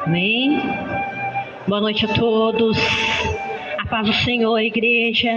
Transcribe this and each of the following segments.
Amém? Boa noite a todos. A paz do Senhor, igreja.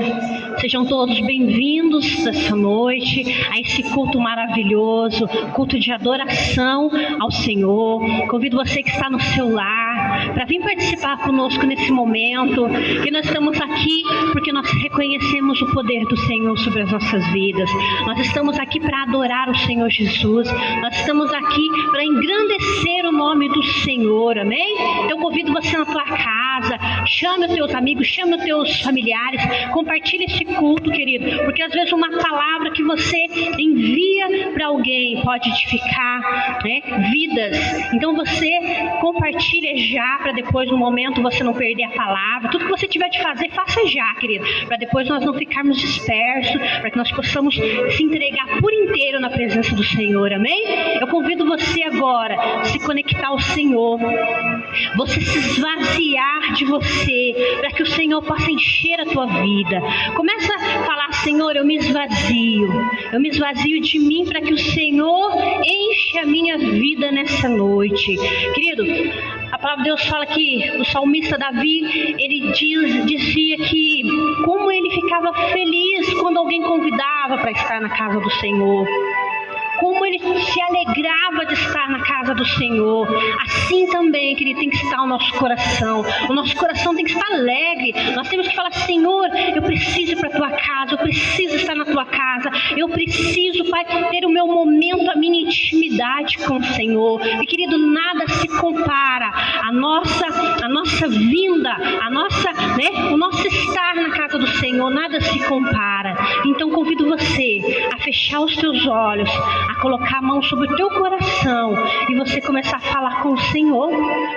Sejam todos bem-vindos essa noite a esse culto maravilhoso, culto de adoração ao Senhor. Convido você que está no seu lar para vir participar conosco nesse momento, que nós estamos aqui porque nós reconhecemos o poder do Senhor sobre as nossas vidas. Nós estamos aqui para adorar o Senhor Jesus. Nós estamos aqui para engrandecer o nome do Senhor, amém? Então convido você na tua casa, chame os teus amigos, chame os teus familiares, compartilhe esse culto, querido, porque às vezes uma palavra que você envia para alguém pode edificar, vidas. Então você compartilha já, para depois no momento você não perder a palavra. Tudo que você tiver de fazer, faça já, querido, para depois nós não ficarmos dispersos, para que nós possamos se entregar por inteiro na presença do Senhor, amém? Eu convido você agora a se conectar ao Senhor, você se esvaziar de você, para que o Senhor possa encher a tua vida. Começa a falar: Senhor, eu me esvazio de mim, para que o Senhor enche a minha vida nessa noite. Querido, a palavra de Deus fala que o salmista Davi, ele dizia que como ele ficava feliz quando alguém convidava para estar na casa do Senhor. Como ele se alegrava de estar na casa do Senhor. Assim também, querido, tem que estar o nosso coração. O nosso coração tem que estar alegre. Nós temos que falar: Senhor, eu preciso ir para a tua casa, eu preciso estar na tua casa, eu preciso, Pai, ter o meu momento, a minha intimidade com o Senhor. E, querido, nada se compara à nossa vinda, o nosso estar na casa do Senhor, nada se compara. Então convido você a fechar os teus olhos, a colocar a mão sobre o teu coração e você começar a falar com o Senhor.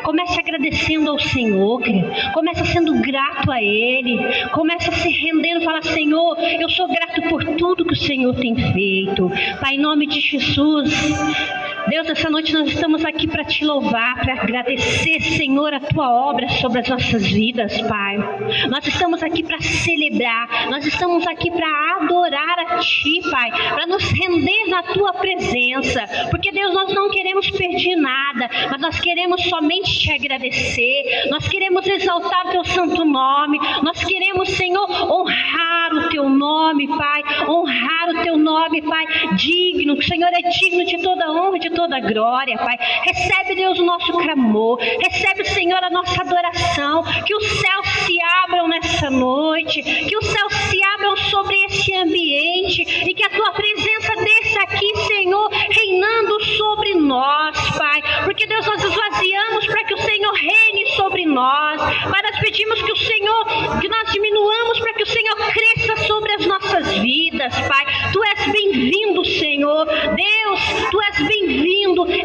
Comece agradecendo ao Senhor, querido. Comece sendo grato a Ele. Comece se rendendo e falar: Senhor, eu sou grato por tudo que o Senhor tem feito. Pai, em nome de Jesus, Deus, essa noite nós estamos aqui para te louvar, para agradecer, Senhor, a tua obra sobre as nossas vidas, Pai. Nós estamos aqui para celebrar, nós estamos aqui para adorar a Ti, Pai, para nos render na tua presença, porque, Deus, nós não queremos perder nada, mas nós queremos somente te agradecer, nós queremos exaltar o teu santo nome, nós queremos, Senhor, honrar o teu nome, Pai, honrar o teu nome, Pai, digno, o Senhor é digno de toda honra, de toda glória, Pai. Recebe, Deus, o nosso clamor, recebe, Senhor, a nossa adoração, que os céus se abram nessa noite, que os céus se abram sobre esse ambiente e que a tua presença desça aqui, Senhor, reinando sobre nós, Pai, porque, Deus, nós esvaziamos para que o Senhor reine sobre nós, Pai. Nós pedimos que nós diminuamos para que o Senhor cresça sobre as nossas vidas, Pai. Tu és bem-vindo, Senhor, Deus, Tu és bem-vindo.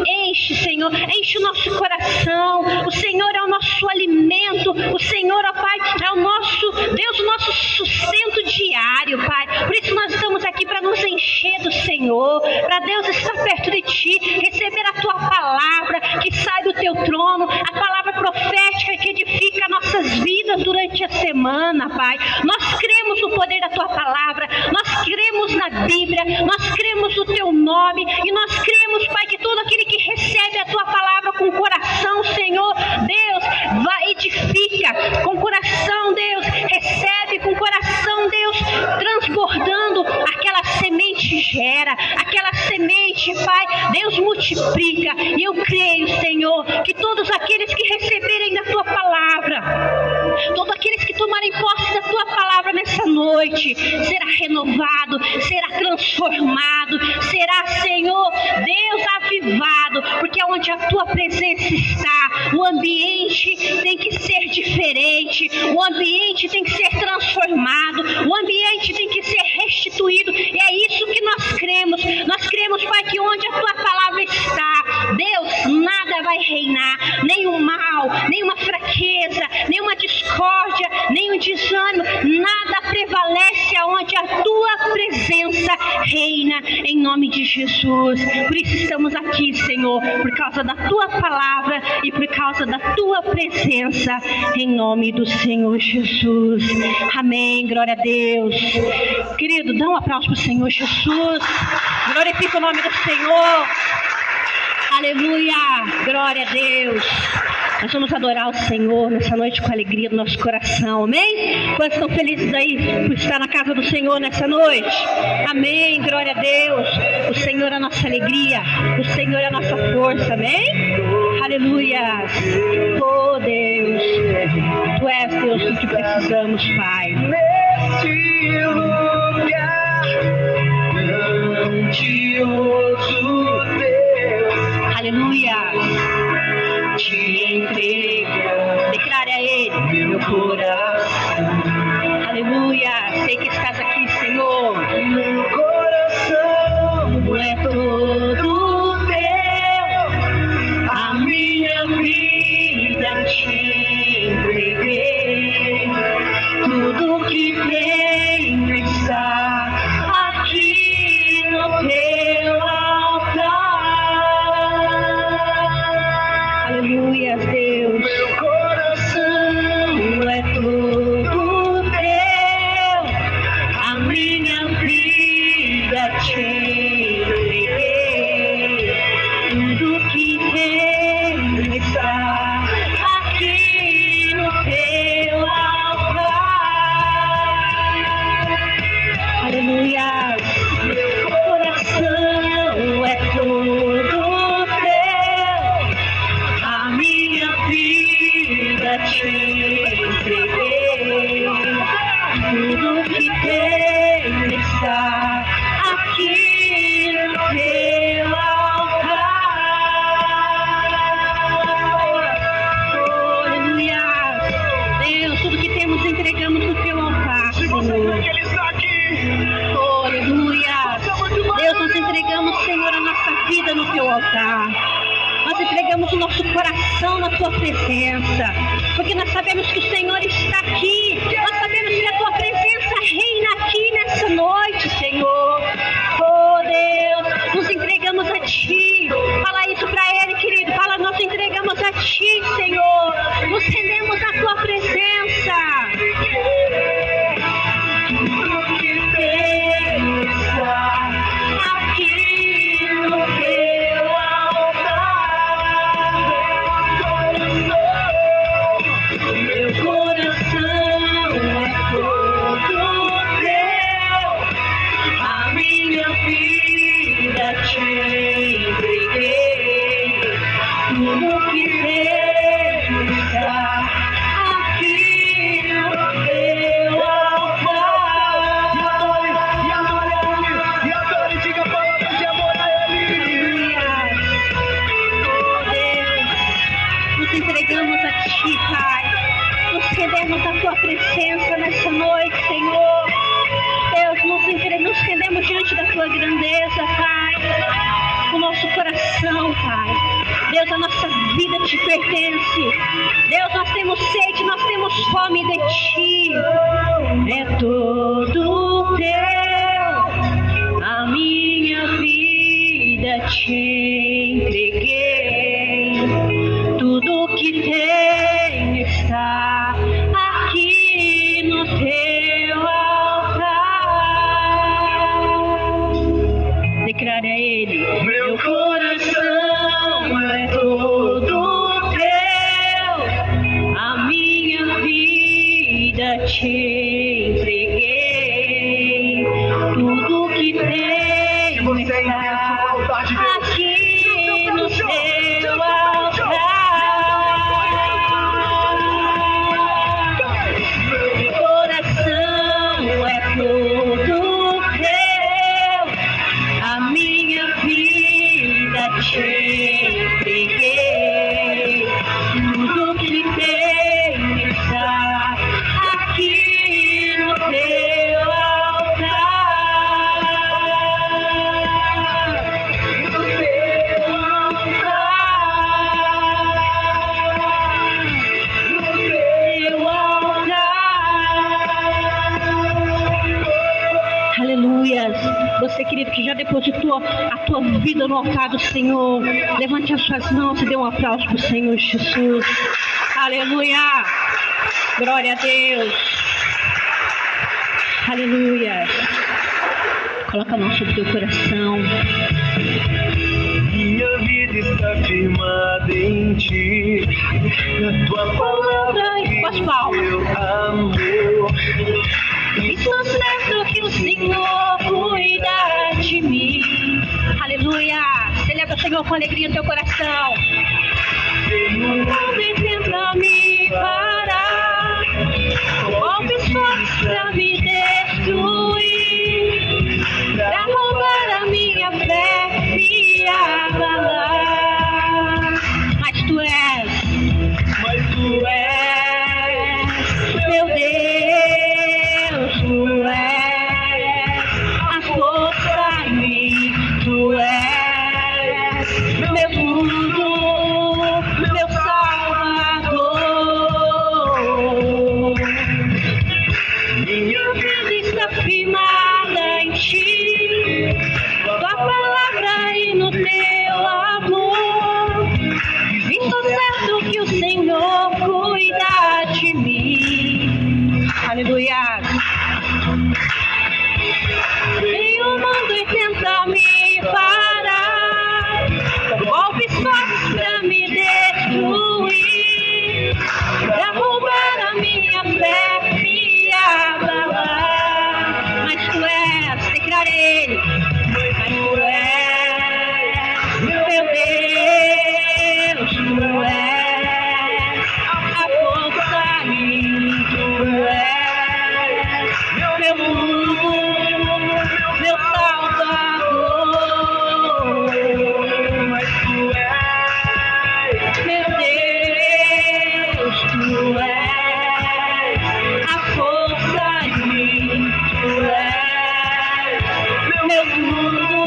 Enche, Senhor, enche o nosso coração. O Senhor é o nosso alimento, o Senhor, ó Pai, é o nosso, Deus, o nosso sustento diário, Pai. Por isso nós estamos aqui para nos encher do Senhor, para, Deus, estar perto de Ti, receber a Tua palavra que sai do Teu trono, a palavra profética que edifica nossas vidas durante a semana, Pai. Nós cremos no poder da Tua palavra, nós cremos na Bíblia, nós cremos no Teu nome e nós cremos, Pai, que todo aquele que recebe a Tua palavra com o coração, Senhor, Deus, vai edifica com o coração, Deus, recebe com o coração, Deus, transbordando, aquela semente gera, aquela semente, Pai, Deus, multiplica. E eu creio, Senhor, que todos aqueles que receberem da Tua palavra, todos aqueles que tomarem posse da Tua palavra nessa noite, será renovado, será transformado, será, Senhor, Deus, avivado, porque onde a Tua presença está, o ambiente tem que ser diferente, o ambiente tem que ser transformado, o ambiente tem que ser restituído, e é isso que nós cremos, Pai, que onde a Tua palavra está, Deus, nada vai reinar, nem o mal, nem uma fraqueza, nem uma discórdia, nem um desânimo, nada prevalece aonde a Tua presença reina, em nome de Jesus. Por isso estamos aqui, Senhor, por causa da Tua palavra e por causa da Tua presença, em nome do Senhor Jesus. Amém, glória a Deus. Querido, dá um aplauso para o Senhor Jesus, glorifica o nome do Senhor. Aleluia, glória a Deus. Nós vamos adorar o Senhor nessa noite com alegria no nosso coração, amém? Quantos estão felizes aí por estar na casa do Senhor nessa noite? Amém, glória a Deus. O Senhor é a nossa alegria, o Senhor é a nossa força, amém? Aleluia. Oh Deus, Tu és Deus do que precisamos, Pai. Neste lugar grandioso Deus, Aleluia. te entrego Declare a Ele. meu coração, Aleluia. Sei que estás aqui, Senhor. meu coração É todo teu, a minha vida te entreguei, tudo que tenho está aqui no teu altar. aleluia, Deus. Meu coração É todo teu, a minha vida te entreguei, tudo que tenho está aqui no teu altar. aleluia. Meu Coração é todo teu, a minha vida te entreguei, tudo que tenho está aqui no teu altar. aleluia. Deus, tudo que temos entregamos no teu altar, Se você crê Senhor. que Ele está aqui, Oh, aleluia. Deus, nós entregamos, Senhor, a nossa vida no teu altar. Nós entregamos o nosso coração na tua presença, porque nós sabemos que o Senhor está aqui. Nós sabemos que a tua presença reina aqui nessa noite, Senhor. Oh, Deus, nos entregamos a ti. Fala isso para Ele, querido. Fala, nós entregamos a ti, Senhor. Nos rendemos à tua presença. tudo que tenho está aqui no teu altar. Meu coração é todo teu, a minha vida te entreguei, tudo que tenho está aqui no teu altar. E adore, diga palavras de amor a Ele. Oh, Deus, nos entregamos a ti, Pai. Nos rendemos à tua presença nessa noite, Senhor. Deus, nos rendemos diante da tua grandeza, Pai. O nosso coração, Pai. Deus, a nossa vida te pertence. Deus, nós temos sede, nós temos fome de ti. É todo teu, a minha vida te entreguei. Tudo que tenho está aqui no teu altar. Declare a Ele. Meu coração é todo teu, A minha vida te entreguei. Tudo que tenho você entende a vontade de Deus. aqui no teu altar. Meu coração é todo teu, a minha vida te entreguei. Tudo que tenho está aqui no teu altar. No teu Aleluias. Você, querido, que já depositou a tua vida no altar do Senhor, levante as suas mãos e dê um aplauso para o Senhor Jesus. Aleluia. Glória a Deus. Aleluia. Coloca a mão sobre o teu coração. Minha vida está firmada em ti, tua palavra e com as palmas. teu amor. Estou certo que o Senhor cuida de mim. Aleluia. Celebra o Senhor com alegria no teu coração. O mundo tenta me parar, golpes fortes pra me destruir, pra roubar a minha fé e abalar. Mas tu és meu Deus, tu és a força em mim, tu és meu tudo, meu Salvador. Minha vida está firmada em ti, tua palavra e no teu amor. Estou certo que o Senhor cuida de mim. Aleluia. Vem o mundo e tenta me parar, golpes fortes pra me destruir, pra roubar a minha fé e abalar. Mas tu és, declarei ele, mas tu és, meu Deus, tu és a força em mim, tu és meu mundo, meu Salvador. Mas tu és, Meu Deus, tu és a força em mim, tu és meu tudo,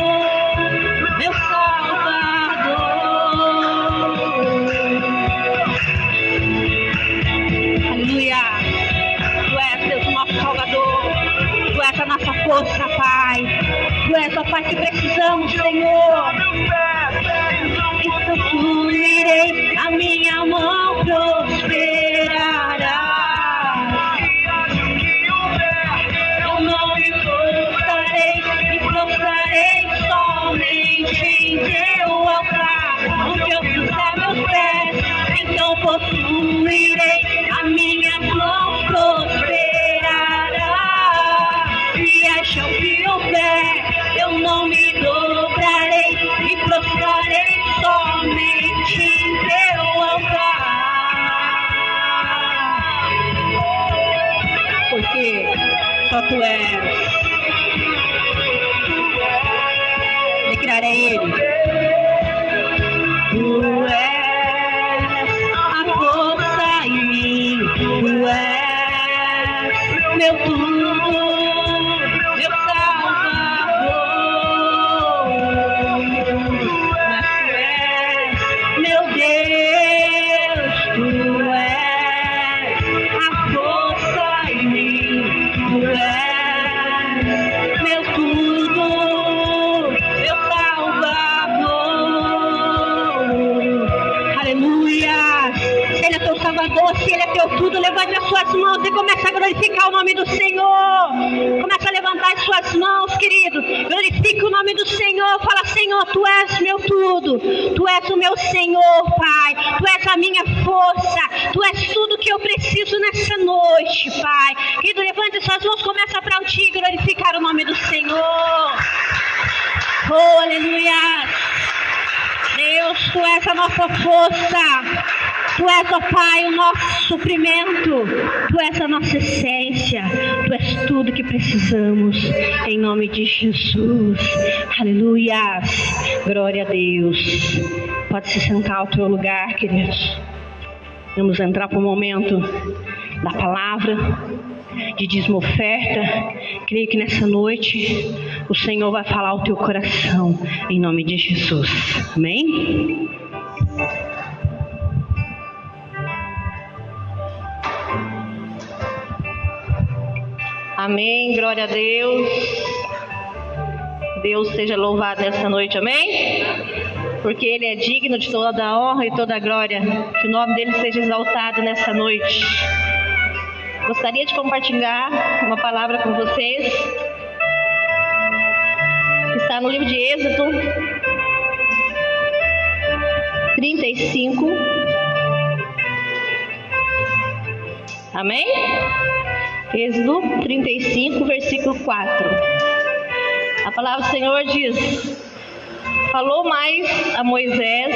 meu Salvador. Aleluia. Tu és, Deus, o nosso Salvador. Tu és a nossa força, Pai. Tu és, ó Pai, que precisamos, Senhor. Então tu irei, a minha mão prosperará. Eu não me prostrarei somente em teu altar. Onde eu puser meus pés, então possuirei, a minha mão prosperará. E acha o que houver, eu não me dobrarei, me prostrarei somente em teu altar. Porque só tu és. Declarei ele. Tu és a força em mim, tu és meu tudo, meu Salvador. Mas tu és, meu Deus, tu és a força em mim, tu és meu tudo, meu Salvador. Aleluia. Se ele é teu Salvador, se ele é teu tudo, levante as suas mãos e comece a glorificar o nome do Senhor. Começa a levantar as suas mãos, querido. Glorifique o nome do Senhor. Fala, Senhor, tu és meu tudo. Tu és o meu Senhor, Pai. Tu és a minha força. Tu és tudo que eu preciso nessa noite, Pai. Querido, levante as suas mãos, começa a aplaudir e glorificar o nome do Senhor. Oh, aleluia. Deus, tu és a nossa força. Tu és, ó Pai, o nosso suprimento. Tu és a nossa essência. Tu és tudo que precisamos. Em nome de Jesus. Aleluia. Glória a Deus. Pode se sentar ao teu lugar, queridos. Vamos entrar para o momento da palavra, de dízimo oferta. Creio que nessa noite o Senhor vai falar ao teu coração. Em nome de Jesus. Amém? Amém, glória a Deus. Deus seja louvado nessa noite, amém? Porque Ele é digno de toda a honra e toda a glória. Que o nome dEle seja exaltado nessa noite. Gostaria de compartilhar uma palavra com vocês. Está no livro de Êxodo 35, Amém? Êxodo 35, versículo 4. A palavra do Senhor diz: falou mais a Moisés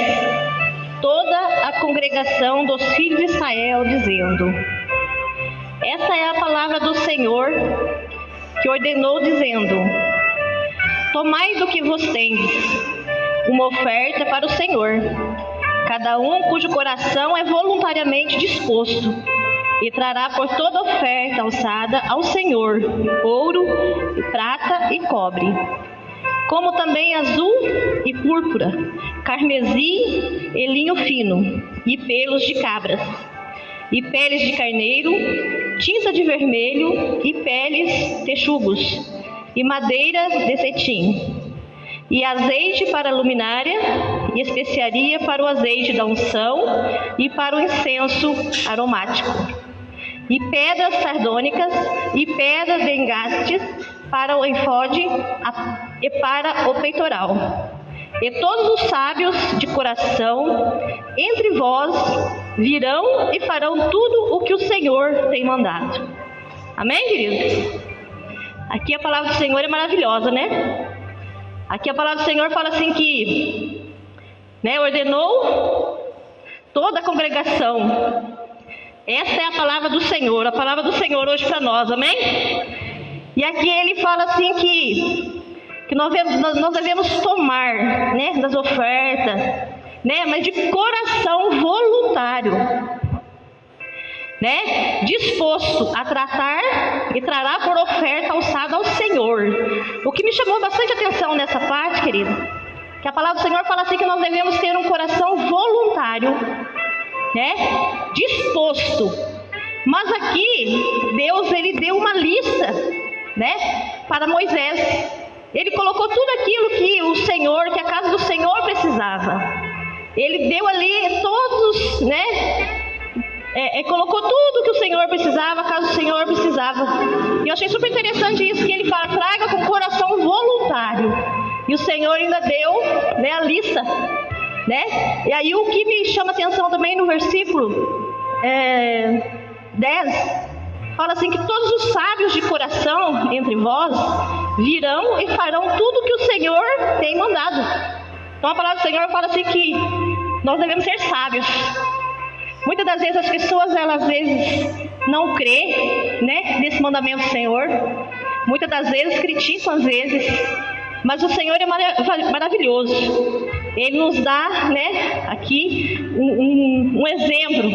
toda a congregação dos filhos de Israel, dizendo: esta é a palavra do Senhor, que ordenou, dizendo: tomai do que vos tendes uma oferta para o Senhor, cada um cujo coração é voluntariamente disposto, e trará por toda oferta alçada ao Senhor ouro, e prata e cobre, como também azul e púrpura, carmesim e linho fino, e pelos de cabras, e peles de carneiro, tinta de vermelho, e peles texugos, e madeira de cetim, e azeite para a luminária, e especiaria para o azeite da unção, e para o incenso aromático, e pedras sardônicas, e pedras de engastes para o efode e para o peitoral. E todos os sábios de coração entre vós virão e farão tudo o que o Senhor tem mandado. Amém, queridos? Aqui a palavra do Senhor é maravilhosa, né? Aqui a palavra do Senhor fala assim que, né, ordenou toda a congregação. Essa é a palavra do Senhor, a palavra do Senhor hoje para nós, amém? E aqui ele fala assim que nós devemos tomar, né, das ofertas, né, mas de coração voluntário, né, disposto a tratar e trará por oferta alçada ao Senhor. O que me chamou bastante atenção nessa parte, querido, que a palavra do Senhor fala assim que nós devemos ter um coração voluntário, né, disposto. Mas aqui Deus, ele deu uma lista, né, para Moisés. Ele colocou tudo aquilo que o Senhor, que a casa do Senhor precisava. Ele deu ali todos, né, colocou tudo que o Senhor precisava, a casa do Senhor precisava. E eu achei super interessante isso, que ele fala: traga com coração voluntário. E o Senhor ainda deu, né, a lista, né? E aí o que me chama atenção também no versículo 10, fala assim que todos os sábios de coração entre vós virão e farão tudo que o Senhor tem mandado. Então a palavra do Senhor fala assim que nós devemos ser sábios. Muitas das vezes as pessoas, elas às vezes não crêem, né, nesse mandamento do Senhor. Muitas das vezes criticam às vezes. Mas o Senhor é maravilhoso. Ele nos dá, né, aqui um exemplo,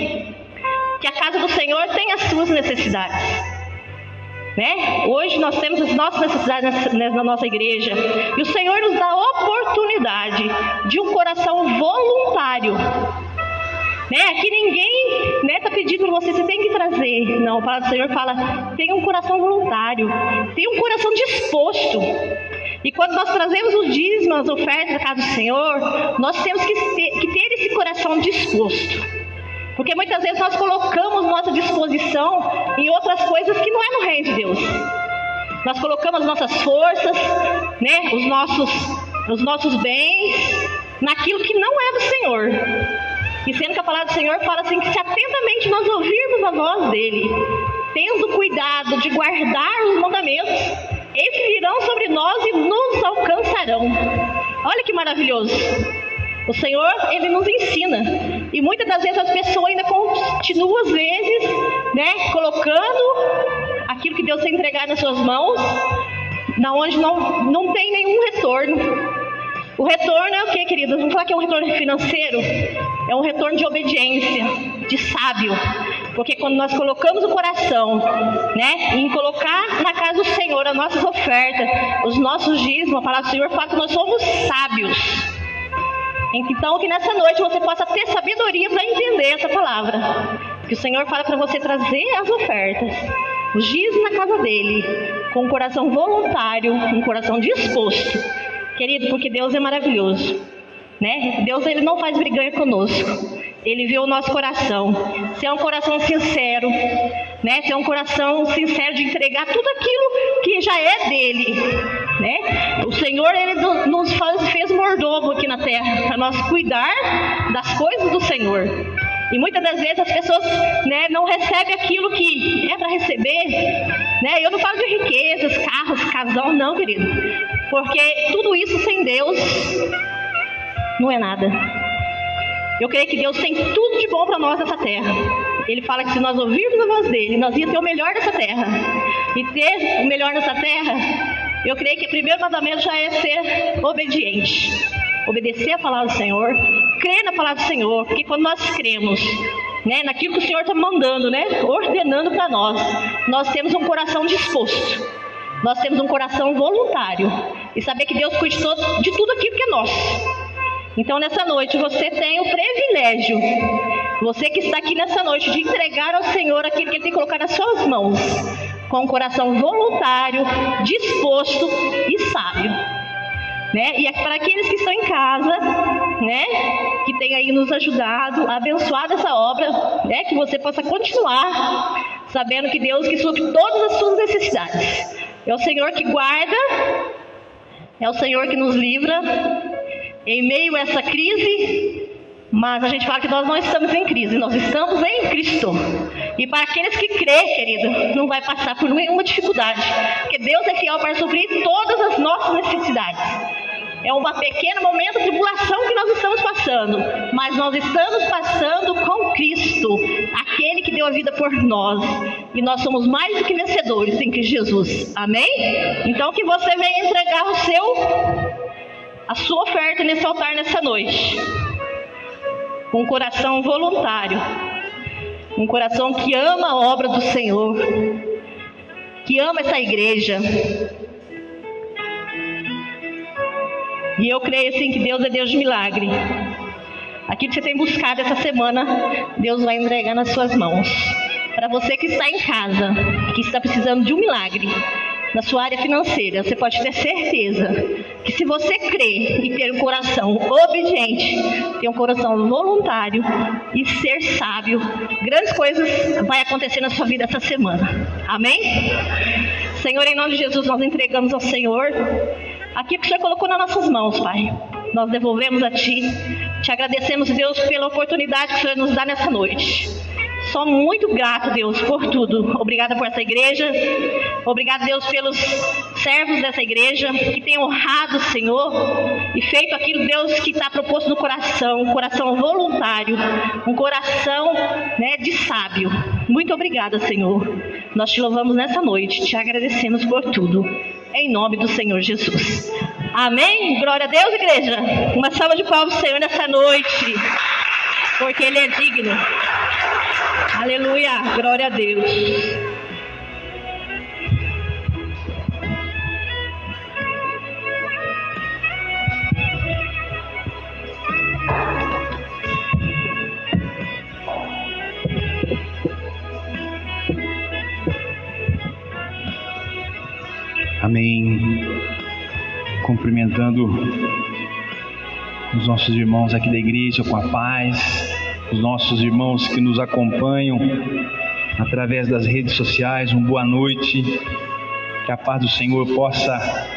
que a casa do Senhor tem as suas necessidades, né? Hoje nós temos as nossas necessidades na nossa igreja, e o Senhor nos dá a oportunidade de um coração voluntário, né? Aqui ninguém, né, está pedindo para você tem que trazer. Não, a palavra do Senhor fala: tenha um coração voluntário, tenha um coração disposto. E quando nós trazemos os dízimos, as ofertas da casa do Senhor, nós temos que ter esse coração disposto. Porque muitas vezes nós colocamos nossa disposição em outras coisas que não é no reino de Deus. Nós colocamos nossas forças, né, os nossos bens, naquilo que não é do Senhor. E sendo que a palavra do Senhor fala assim, que se atentamente nós ouvirmos a voz dele, tendo cuidado de guardar os mandamentos, eles virão sobre nós e nos alcançarão. Olha que maravilhoso. O Senhor, ele nos ensina. E muitas das vezes as pessoas ainda continuam, às vezes, né, colocando aquilo que Deus tem entregado nas suas mãos, na onde não tem nenhum retorno. O retorno é o que, queridos? Vamos falar que é um retorno financeiro? É um retorno de obediência, de sábio. Porque quando nós colocamos o coração, né, em colocar na casa do Senhor as nossas ofertas, os nossos dízimos, a palavra do Senhor fala que nós somos sábios. Então, que nessa noite você possa ter sabedoria para entender essa palavra. Que o Senhor fala para você trazer as ofertas, os dízimos na casa dele, com um coração voluntário, um coração disposto. Querido, porque Deus é maravilhoso, né? Deus, ele não faz briganha conosco. Ele vê o nosso coração. Se é um coração sincero, né? Se é um coração sincero de entregar tudo aquilo que já é dele, né? O Senhor, ele nos fez mordomo aqui na terra, para nós cuidar das coisas do Senhor. E muitas das vezes as pessoas, né, não recebem aquilo que é para receber, né? Eu não falo de riquezas, carros, casal, não, querido. Porque tudo isso sem Deus não é nada. Eu creio que Deus tem tudo de bom para nós nessa terra. Ele fala que se nós ouvirmos a voz dele, nós íamos ter o melhor dessa terra. E ter o melhor nessa terra, eu creio que o primeiro mandamento já é ser obediente. Obedecer a palavra do Senhor, crer na palavra do Senhor, porque quando nós cremos, né, naquilo que o Senhor está mandando, né, ordenando para nós temos um coração disposto, nós temos um coração voluntário, e saber que Deus cuida de tudo aquilo que é nosso. Então nessa noite você tem o privilégio, você que está aqui nessa noite, de entregar ao Senhor aquilo que Ele tem colocado nas suas mãos, com um coração voluntário, disposto e sábio. Né? E para aqueles que estão em casa, né, que tem aí nos ajudado, abençoado essa obra, né, que você possa continuar sabendo que Deus que supre todas as suas necessidades. É o Senhor que guarda, é o Senhor que nos livra em meio a essa crise. Mas a gente fala que nós não estamos em crise, nós estamos em Cristo. E para aqueles que crêem, querido, não vai passar por nenhuma dificuldade, porque Deus é fiel para suprir todas as nossas necessidades. É um pequeno momento de tribulação que nós estamos passando, mas nós estamos passando com Cristo, aquele que deu a vida por nós, e nós somos mais do que vencedores em Cristo Jesus. Amém? Então que você venha entregar a sua oferta nesse altar nessa noite, com um coração voluntário, um coração que ama a obra do Senhor, que ama essa igreja. E eu creio assim que Deus é Deus de milagre. Aquilo que você tem buscado essa semana, Deus vai entregar nas suas mãos. Para você que está em casa, que está precisando de um milagre na sua área financeira, você pode ter certeza que se você crer e ter um coração obediente, ter um coração voluntário e ser sábio, grandes coisas vão acontecer na sua vida essa semana. Amém? Senhor, em nome de Jesus, nós entregamos ao Senhor aquilo que o Senhor colocou nas nossas mãos, Pai. Nós devolvemos a Ti. Te agradecemos, Deus, pela oportunidade que o Senhor nos dá nessa noite. Sou muito grato, Deus, por tudo. Obrigada por essa igreja. Obrigado, Deus, pelos servos dessa igreja que têm honrado o Senhor e feito aquilo, Deus, que está proposto no coração, um coração voluntário, um coração, né, de sábio. Muito obrigada, Senhor. Nós te louvamos nessa noite, te agradecemos por tudo. Em nome do Senhor Jesus. Amém? Glória a Deus, igreja. Uma salva de palmas ao Senhor nessa noite, porque Ele é digno. Aleluia, glória a Deus. Amém. Cumprimentando os nossos irmãos aqui da igreja com a paz, os nossos irmãos que nos acompanham através das redes sociais, uma boa noite. Que a paz do Senhor possa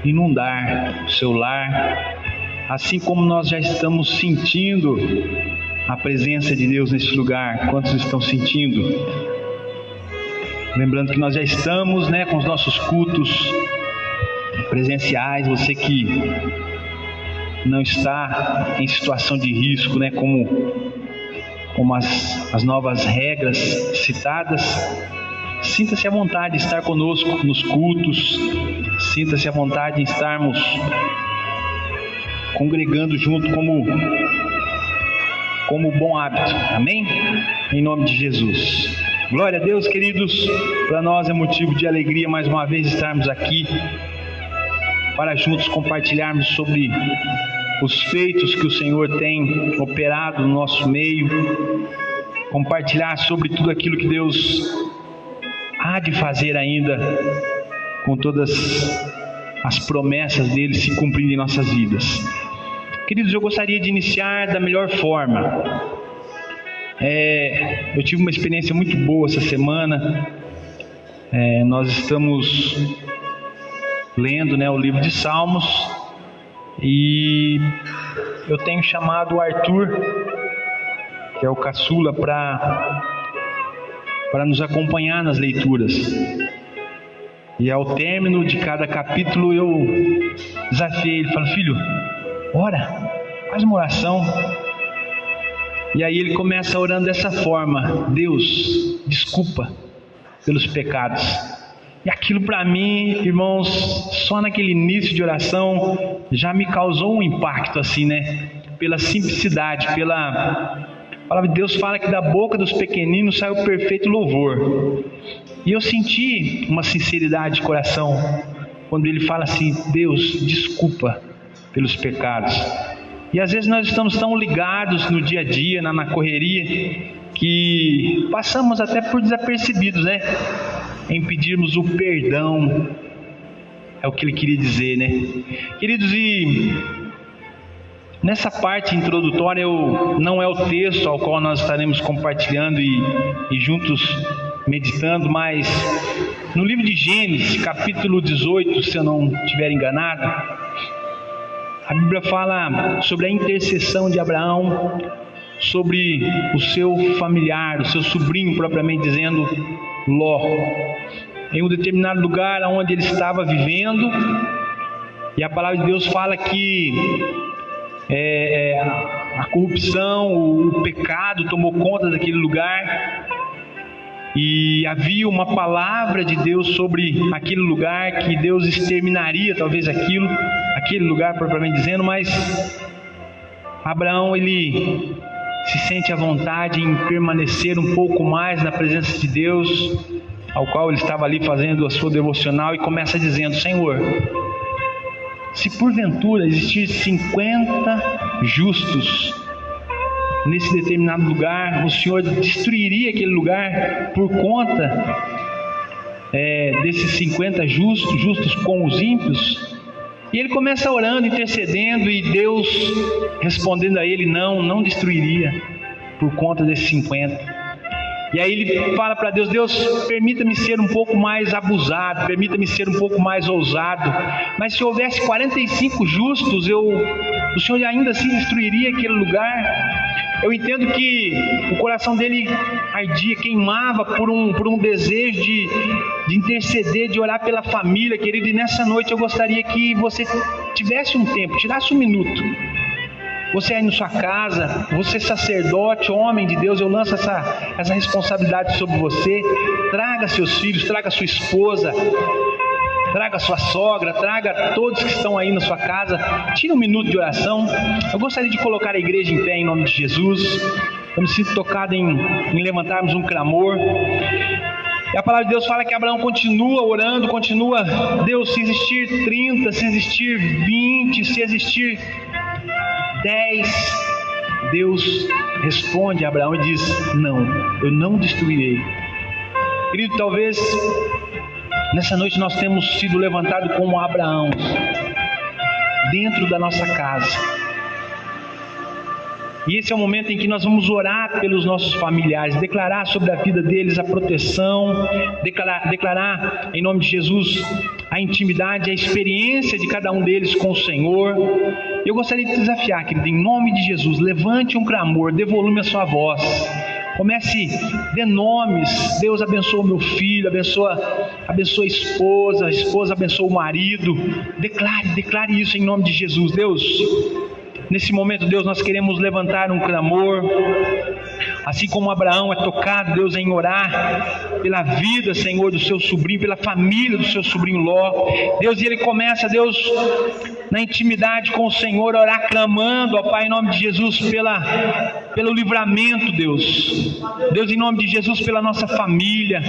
inundar o seu lar, assim como nós já estamos sentindo a presença de Deus nesse lugar. Quantos estão sentindo? Lembrando que nós já estamos, né, com os nossos cultos presenciais. Você que não está em situação de risco, né, como as novas regras citadas, sinta-se à vontade de estar conosco nos cultos, sinta-se à vontade de estarmos congregando junto como bom hábito. Amém? Em nome de Jesus. Glória a Deus, queridos. Para nós é motivo de alegria mais uma vez estarmos aqui para juntos compartilharmos sobre os feitos que o Senhor tem operado no nosso meio, compartilhar sobre tudo aquilo que Deus há de fazer ainda, com todas as promessas dele se cumprindo em nossas vidas. Queridos, eu gostaria de iniciar da melhor forma. Eu tive uma experiência muito boa essa semana. Nós estamos lendo, né, o livro de Salmos, e eu tenho chamado o Arthur que é o caçula, para nos acompanhar nas leituras. E ao término de cada capítulo eu desafiei ele, falo: filho, ora, faz uma oração. E aí ele começa orando dessa forma: Deus, desculpa pelos pecados. E aquilo para mim, irmãos, só naquele início de oração já me causou um impacto assim, né? Pela simplicidade, a palavra de Deus fala que da boca dos pequeninos sai o perfeito louvor. E eu senti uma sinceridade de coração quando ele fala assim: Deus, desculpa pelos pecados. E às vezes nós estamos tão ligados no dia a dia, na correria, que passamos até por desapercebidos, né? Em pedirmos o perdão. É o que ele queria dizer, né? Queridos, e nessa parte introdutória não é o texto ao qual nós estaremos compartilhando e juntos meditando, mas no livro de Gênesis, capítulo 18, se eu não estiver enganado, a Bíblia fala sobre a intercessão de Abraão sobre o seu familiar, o seu sobrinho, propriamente dizendo, Ló, em um determinado lugar onde ele estava vivendo. E a palavra de Deus fala que a corrupção, o pecado tomou conta daquele lugar, e havia uma palavra de Deus sobre aquele lugar, que Deus exterminaria talvez aquele lugar propriamente dizendo. Mas Abraão, ele se sente à vontade em permanecer um pouco mais na presença de Deus, ao qual ele estava ali fazendo a sua devocional, e começa dizendo: Senhor, se porventura existir 50 justos nesse determinado lugar, o Senhor destruiria aquele lugar por conta desses 50 justos com os ímpios? E ele começa orando, intercedendo, e Deus respondendo a ele: não destruiria por conta desses 50. E aí ele fala para Deus: Deus, permita-me ser um pouco mais abusado, permita-me ser um pouco mais ousado, mas se houvesse 45 justos, o Senhor ainda assim destruiria aquele lugar? Eu entendo que o coração dele ardia, queimava por um desejo de interceder, de orar pela família, querido. E nessa noite eu gostaria que você tivesse um tempo, tirasse um minuto. Você aí na sua casa, você sacerdote, homem de Deus, eu lanço essa responsabilidade sobre você. Traga seus filhos, traga sua esposa, traga sua sogra, traga todos que estão aí na sua casa. Tira um minuto de oração. Eu gostaria de colocar a igreja em pé em nome de Jesus. Eu me sinto tocado em levantarmos um clamor. E a palavra de Deus fala que Abraão continua orando, continua: Deus, se existir 30, se existir 20, se existir 10, Deus responde a Abraão e diz: não, eu não destruirei. Querido, talvez nessa noite nós temos sido levantados como Abraão dentro da nossa casa. E esse é o momento em que nós vamos orar pelos nossos familiares, declarar sobre a vida deles a proteção, declarar em nome de Jesus a intimidade, a experiência de cada um deles com o Senhor. Eu gostaria de te desafiar, querido, em nome de Jesus, levante um clamor, dê volume à sua voz. Comece, dê nomes. Deus abençoa o meu filho, abençoa a esposa abençoa o marido. Declare isso em nome de Jesus. Deus, nesse momento, Deus, nós queremos levantar um clamor, assim como Abraão é tocado, Deus, em orar pela vida, Senhor, do seu sobrinho, pela família do seu sobrinho Ló. Deus, e ele começa, Deus, na intimidade com o Senhor, a orar clamando, ó Pai, em nome de Jesus, pelo livramento, Deus. Deus, em nome de Jesus, pela nossa família,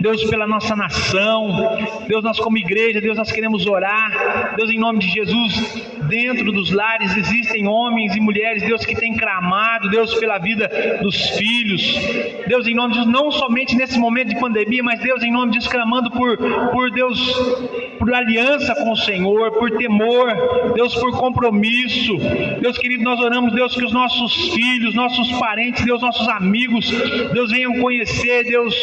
Deus, pela nossa nação. Deus, nós como igreja, Deus, nós queremos orar. Deus, em nome de Jesus, dentro dos lares existem homens e mulheres, Deus, que têm clamado, Deus, pela vida dos filhos. Deus, em nome de Jesus, não somente nesse momento de pandemia, mas Deus, em nome de Jesus, clamando por Deus, por aliança com o Senhor, por temor, Deus, por compromisso. Deus querido, nós oramos, Deus, que os nossos filhos, nossos parentes, Deus, nossos amigos, Deus, venham conhecer, Deus,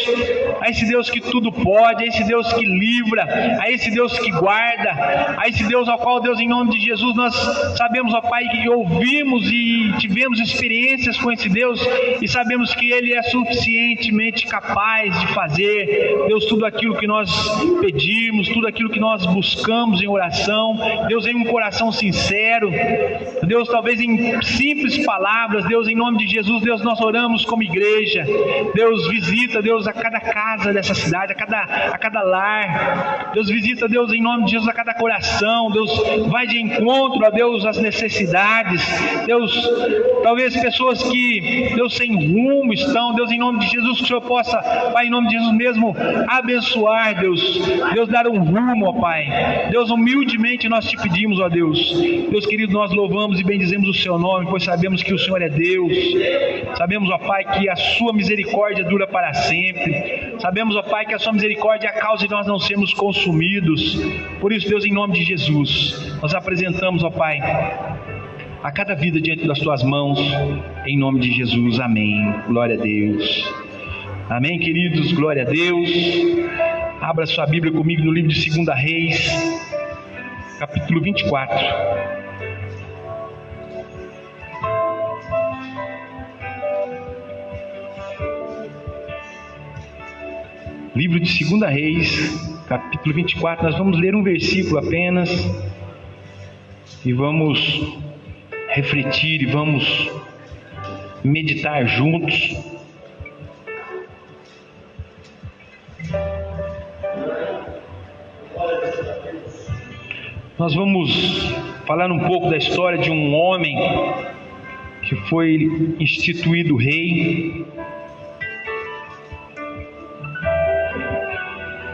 a esse Deus que tudo pode, a esse Deus que livra, a esse Deus que guarda, a esse Deus ao qual, Deus, em nome de Jesus, nós sabemos, ó Pai, que ouvimos e tivemos experiências com esse Deus e sabemos que Ele é suficientemente capaz de fazer, Deus, tudo aquilo que nós pedimos, tudo aquilo que nós buscamos em oração, Deus, em um coração sincero, Deus, talvez em simples palavras, Deus, em nome de Jesus, Deus, nós oramos como igreja, Deus, visita, Deus, a cada casa dessa cidade, a cada lar, Deus, visita, Deus, em nome de Jesus, a cada coração, Deus, vai de encontro a Deus, as necessidades, Deus, talvez pessoas que, Deus, sem rumo estão, Deus, em nome de Jesus, que o Senhor possa, Pai, em nome de Jesus mesmo, abençoar, Deus, dar um rumo, ó Pai, Deus, humildemente nós te pedimos, ó Deus, Deus querido, nós louvamos e bendizemos o Seu nome, pois sabemos que o Senhor é Deus, sabemos, ó Pai, que a Sua misericórdia dura para sempre, sabemos, ó Pai, que a Sua misericórdia é a causa de nós não sermos consumidos. Por isso, Deus, em nome de Jesus, nós apresentamos, ó Pai, a cada vida diante das Tuas mãos, em nome de Jesus, amém. Glória a Deus. Amém, queridos, glória a Deus. Abra sua Bíblia comigo no livro de 2 Reis, capítulo 24. Livro de 2 Reis, capítulo 24, nós vamos ler um versículo apenas e vamos refletir e vamos meditar juntos. Nós vamos falar um pouco da história de um homem que foi instituído rei,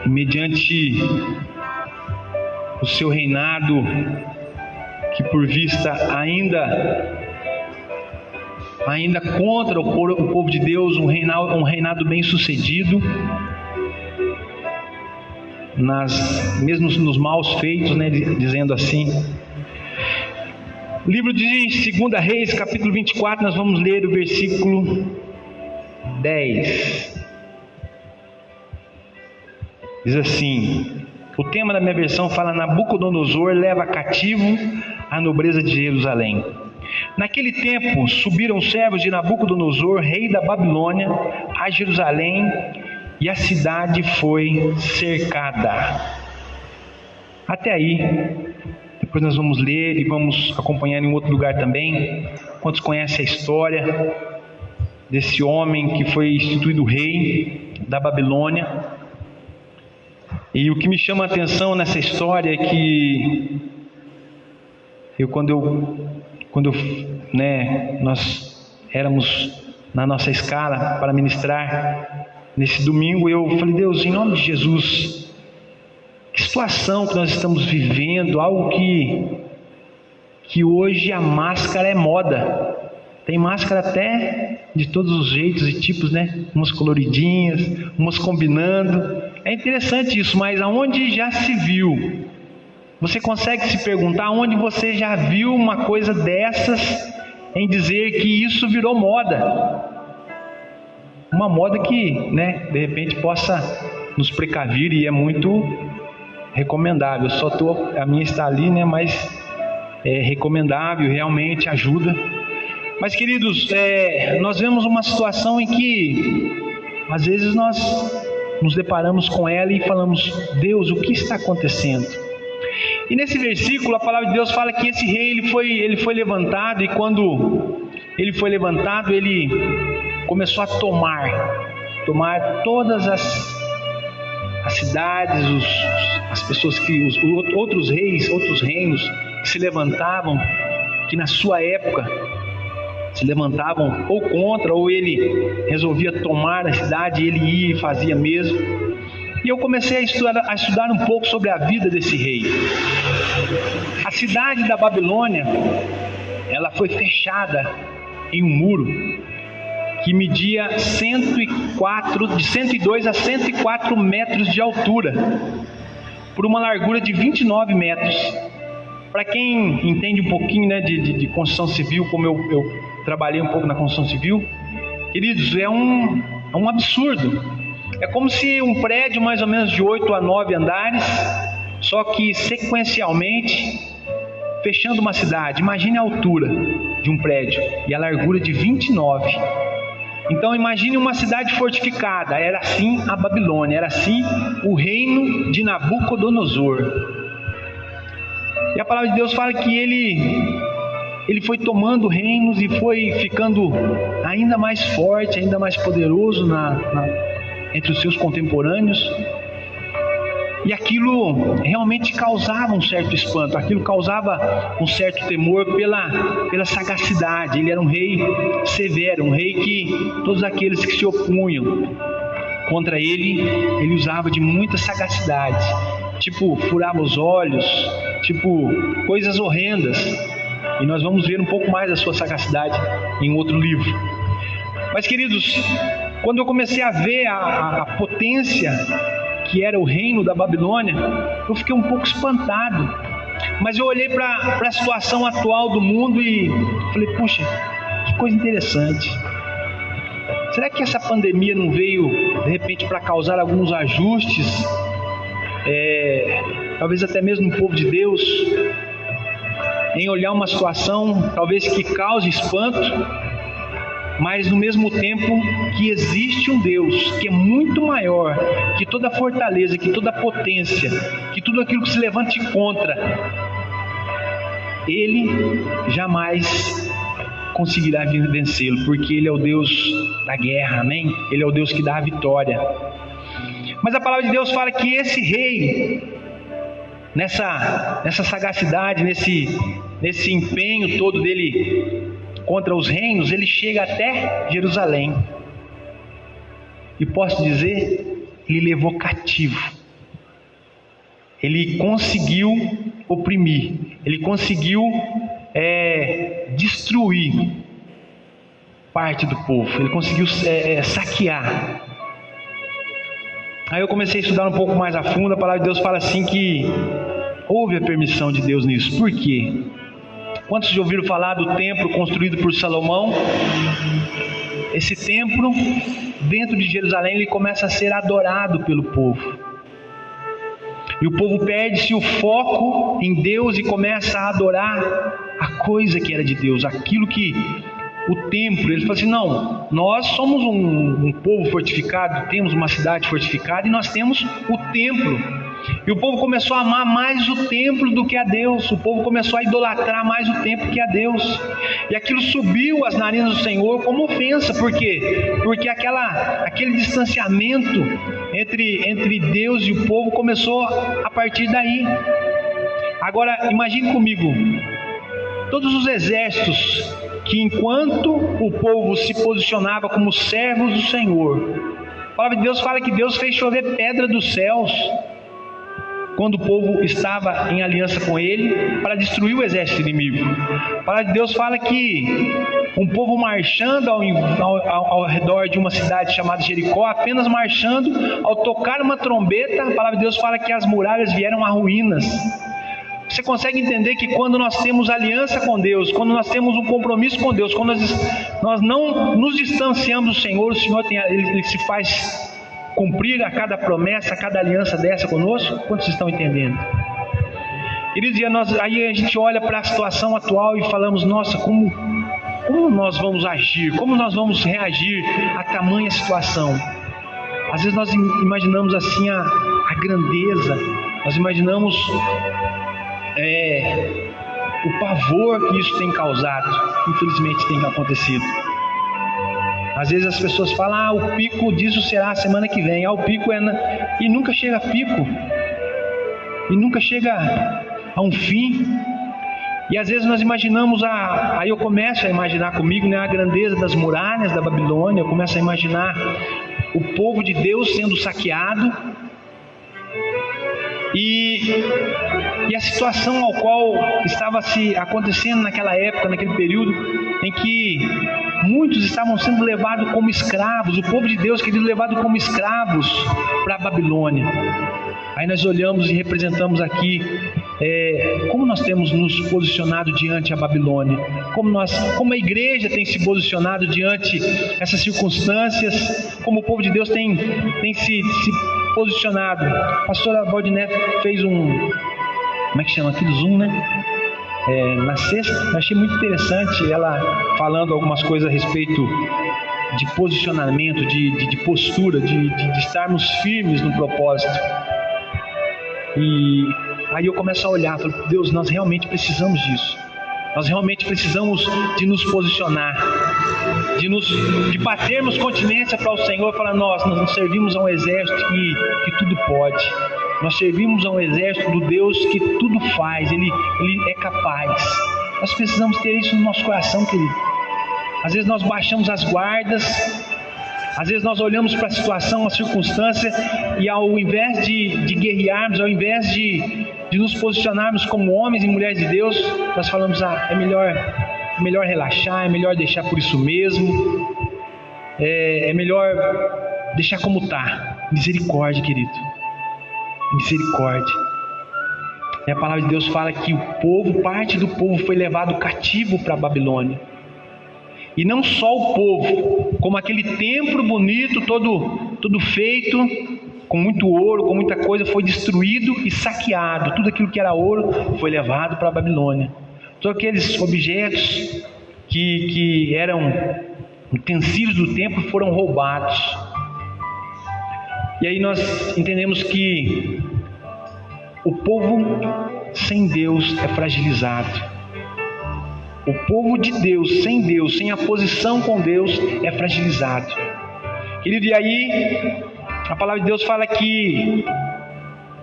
mediante o seu reinado, que por vista ainda contra o povo de Deus, um reinado bem sucedido, mesmo nos maus feitos, né, dizendo assim. Livro de 2 Reis, capítulo 24, nós vamos ler o versículo 10. Diz assim, o tema da minha versão fala: Nabucodonosor leva cativo a nobreza de Jerusalém. Naquele tempo subiram os servos de Nabucodonosor, rei da Babilônia, a Jerusalém, e a cidade foi cercada. Até aí. Depois nós vamos ler e vamos acompanhar em outro lugar também. Quantos conhecem a história desse homem que foi instituído rei da Babilônia? E o que me chama a atenção nessa história é que nós éramos na nossa escala para ministrar nesse domingo, eu falei: Deus, em nome de Jesus, que situação que nós estamos vivendo, algo que hoje a máscara é moda. Tem máscara até de todos os jeitos e tipos, né? Umas coloridinhas, umas combinando. É interessante isso, mas aonde já se viu? Você consegue se perguntar aonde você já viu uma coisa dessas em dizer que isso virou moda? Uma moda que, né, de repente possa nos precaver, e é muito recomendável. A minha está ali, né, mas é recomendável, realmente ajuda. Mas, queridos, nós vemos uma situação em que às vezes nós nos deparamos com ela e falamos: Deus, o que está acontecendo? E nesse versículo a palavra de Deus fala que esse rei ele foi levantado, e quando ele foi levantado, ele começou a tomar todas as cidades, as pessoas que os outros reinos que se levantavam, que na sua época se levantavam ou contra, ou ele resolvia tomar a cidade, ele ia e fazia mesmo. E eu comecei a estudar um pouco sobre a vida desse rei. A cidade da Babilônia, ela foi fechada em um muro que media de 102 a 104 metros de altura. por uma largura de 29 metros. Para quem entende um pouquinho, né, de construção civil, como eu trabalhei um pouco na construção civil, queridos, é um absurdo. É como se um prédio mais ou menos de 8 a 9 andares, só que sequencialmente, fechando uma cidade. Imagine a altura de um prédio e a largura de 29. Então imagine uma cidade fortificada. Era assim a Babilônia, era assim o reino de Nabucodonosor. E a palavra de Deus fala que ele foi tomando reinos e foi ficando ainda mais forte, ainda mais poderoso entre os seus contemporâneos. E aquilo realmente causava um certo espanto, aquilo causava um certo temor pela sagacidade. Ele era um rei severo, um rei que todos aqueles que se opunham contra ele usava de muita sagacidade. Tipo, furava os olhos, tipo, coisas horrendas. E nós vamos ver um pouco mais da sua sagacidade em outro livro. Mas, queridos, quando eu comecei a ver a potência que era o reino da Babilônia, eu fiquei um pouco espantado. Mas eu olhei para a situação atual do mundo e falei, puxa, que coisa interessante. Será que essa pandemia não veio, de repente, para causar alguns ajustes? Talvez até mesmo no povo de Deus, em olhar uma situação talvez que cause espanto, mas no mesmo tempo que existe um Deus que é muito maior que toda fortaleza, que toda potência, que tudo aquilo que se levante contra, Ele jamais conseguirá vencê-lo, porque Ele é o Deus da guerra, amém? Ele é o Deus que dá a vitória. Mas a palavra de Deus fala que esse rei, nessa sagacidade, nesse empenho todo dele contra os reinos, ele chega até Jerusalém. E posso dizer, ele levou cativo. Ele conseguiu oprimir, ele conseguiu destruir parte do povo, ele conseguiu saquear. Aí eu comecei a estudar um pouco mais a fundo. A palavra de Deus fala assim que houve a permissão de Deus nisso. Por quê? Quantos já ouviram falar do templo construído por Salomão? Esse templo, dentro de Jerusalém, ele começa a ser adorado pelo povo. E o povo perde-se o foco em Deus e começa a adorar a coisa que era de Deus, aquilo que o templo. Ele fala assim, não, nós somos um povo fortificado, temos uma cidade fortificada e nós temos o templo. E o povo começou a amar mais o templo do que a Deus. O povo começou a idolatrar mais o templo que a Deus. E aquilo subiu às narinas do Senhor como ofensa. Por quê? Porque aquele distanciamento entre Deus e o povo começou a partir daí. Agora, imagine comigo, todos os exércitos que enquanto o povo se posicionava como servos do Senhor, a palavra de Deus fala que Deus fez chover pedra dos céus quando o povo estava em aliança com ele para destruir o exército inimigo. A palavra de Deus fala que um povo marchando ao redor de uma cidade chamada Jericó, apenas marchando, ao tocar uma trombeta, a palavra de Deus fala que as muralhas vieram a ruínas. Você consegue entender que quando nós temos aliança com Deus, quando nós temos um compromisso com Deus, quando nós não nos distanciamos do Senhor, o Senhor ele se faz cumprir a cada promessa, a cada aliança dessa conosco? Quantos estão entendendo? Queridos, aí a gente olha para a situação atual e falamos, nossa, como nós vamos agir? Como nós vamos reagir a tamanha situação? Às vezes nós imaginamos assim a grandeza, nós imaginamos o pavor que isso tem causado. Infelizmente tem acontecido. Às vezes as pessoas falam, o pico disso será a semana que vem, o pico e nunca chega a pico, e nunca chega a um fim. E às vezes nós imaginamos, aí eu começo a imaginar comigo, né, a grandeza das muralhas da Babilônia, eu começo a imaginar o povo de Deus sendo saqueado, e a situação ao qual estava se acontecendo naquela época, naquele período, em que muitos estavam sendo levados como escravos, o povo de Deus querido levado como escravos para a Babilônia. Aí nós olhamos e representamos aqui como nós temos nos posicionado diante a Babilônia, como a igreja tem se posicionado diante essas circunstâncias, como o povo de Deus tem se posicionado. A pastora Valdinete fez como é que chama aquilo? Zoom, né? Na sexta, eu achei muito interessante ela falando algumas coisas a respeito de posicionamento, de postura, de estarmos firmes no propósito. E aí eu começo a olhar, falo, Deus, nós realmente precisamos disso. Nós realmente precisamos de nos posicionar, de batermos continência para o Senhor, falar, nós servimos a um exército que tudo pode. Nós servimos a um exército do Deus que tudo faz, Ele é capaz. Nós precisamos ter isso no nosso coração, querido. Às vezes nós baixamos as guardas, às vezes nós olhamos para a situação, a circunstância, e ao invés de guerrearmos, ao invés de nos posicionarmos como homens e mulheres de Deus, nós falamos, é melhor relaxar, é melhor deixar por isso mesmo, é melhor deixar como está. Misericórdia, querido. Misericórdia. E a palavra de Deus fala que parte do povo foi levado cativo para a Babilônia. E não só o povo, como aquele templo bonito, todo feito, com muito ouro, com muita coisa, foi destruído e saqueado. Tudo aquilo que era ouro foi levado para a Babilônia. Todos aqueles objetos que eram utensílios do templo foram roubados. E aí nós entendemos que o povo sem Deus é fragilizado. O povo de Deus, sem a posição com Deus, é fragilizado. Querido, e aí a palavra de Deus fala que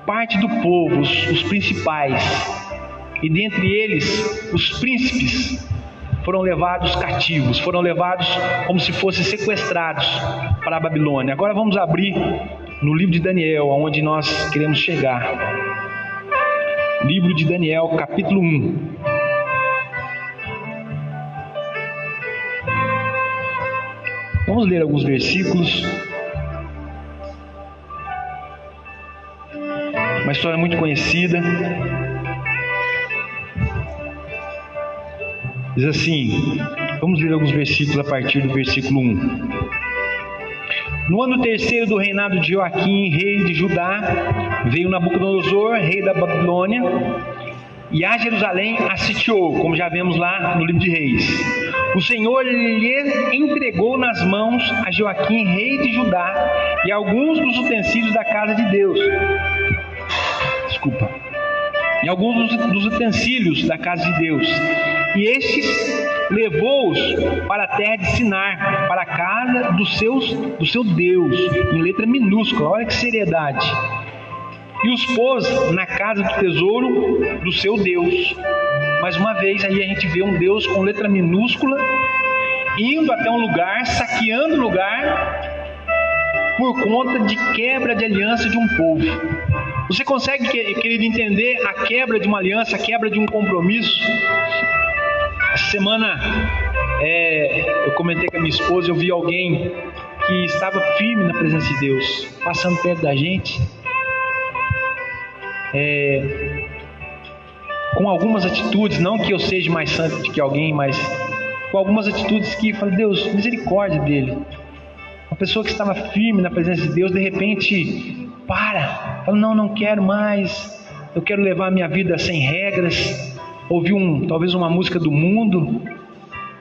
parte do povo, os principais, e dentre eles os príncipes, foram levados cativos, foram levados como se fossem sequestrados para a Babilônia. Agora vamos abrir no livro de Daniel, aonde nós queremos chegar. Livro de Daniel, capítulo 1. Vamos ler alguns versículos. Uma história muito conhecida. Diz assim, vamos ler alguns versículos a partir do versículo 1. No ano terceiro do reinado de Joaquim, rei de Judá, veio Nabucodonosor, rei da Babilônia, e a Jerusalém a sitiou, como já vemos lá no livro de Reis. O Senhor lhe entregou nas mãos a Joaquim, rei de Judá, e alguns dos utensílios da casa de Deus. E alguns dos utensílios da casa de Deus. E estes levou-os para a terra de Sinar, para a casa do seu Deus, em letra minúscula. Olha que seriedade. E os pôs na casa do tesouro do seu Deus. Mais uma vez aí a gente vê um Deus com letra minúscula indo até um lugar, saqueando o lugar por conta de quebra de aliança de um povo. Você consegue, querido, entender a quebra de uma aliança, a quebra de um compromisso? Essa semana eu comentei com a minha esposa, eu vi alguém que estava firme na presença de Deus, passando perto da gente, com algumas atitudes, não que eu seja mais santo do que alguém, mas com algumas atitudes que eu falei, Deus, misericórdia dele. Uma pessoa que estava firme na presença de Deus, de repente fala, não quero mais, eu quero levar a minha vida sem regras, ouvir talvez uma música do mundo.